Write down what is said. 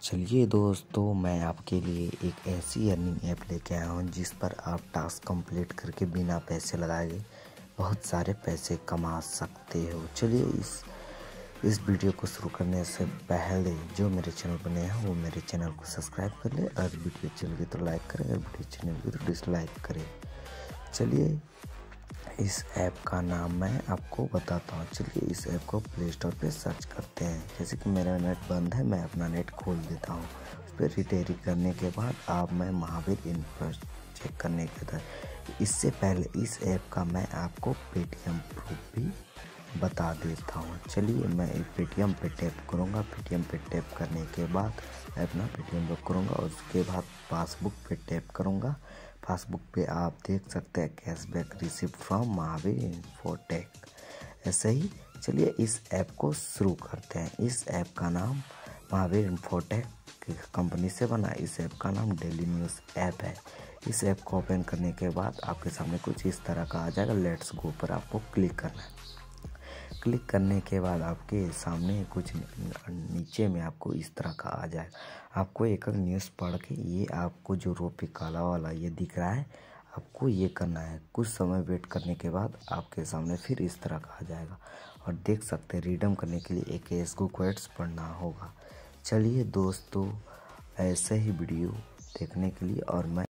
चलिए दोस्तों, मैं आपके लिए एक ऐसी अर्निंग ऐप लेके आया हूँ जिस पर आप टास्क कंप्लीट करके बिना पैसे लगाए बहुत सारे पैसे कमा सकते हो। चलिए इस वीडियो को शुरू करने से पहले जो मेरे चैनल पर नए हैं वो मेरे चैनल को सब्सक्राइब कर ले और वीडियो अच्छी लगी तो लाइक करें और वीडियो अच्छी नहीं लगी तो डिसलाइक करें। चलिए इस ऐप का नाम मैं आपको बताता हूँ। चलिए इस ऐप को प्ले स्टोर पे सर्च करते हैं। जैसे कि मेरा नेट बंद है, मैं अपना नेट खोल देता हूँ। उस पर रिटेरी करने के बाद आप मैं महावीर इन्फो चेक करने के बाद इससे पहले इस ऐप का मैं आपको पेटीएम प्रूफ भी बता देता हूँ। चलिए मैं पेटीएम पे टैप करूँगा। पेटीएम पे टैप करने के बाद मैं अपना पेटीएम लॉक करूँगा और उसके बाद पासबुक पे टैप करूँगा। पासबुक पे आप देख सकते हैं cashback received from Mahavir infotech. ऐसे ही चलिए इस ऐप को शुरू करते हैं। इस ऐप का नाम महावीर इन्फोटेक की कंपनी से बना। इस ऐप का नाम डेली न्यूज़ ऐप है। इस ऐप को ओपन करने के बाद आपके सामने कुछ इस तरह का आ जाएगा। लेट्स गो पर आपको क्लिक करना है। क्लिक करने के बाद आपके सामने कुछ नीचे में आपको इस तरह का आ जाएगा। आपको एक न्यूज़ पढ़ के ये आपको जो रो पे काला वाला ये दिख रहा है, आपको ये करना है। कुछ समय वेट करने के बाद आपके सामने फिर इस तरह का आ जाएगा और देख सकते हैं रिडीम करने के लिए एक इसको क्वेट्स पढ़ना होगा। चलिए दोस्तों, ऐसे ही वीडियो देखने के लिए और मैं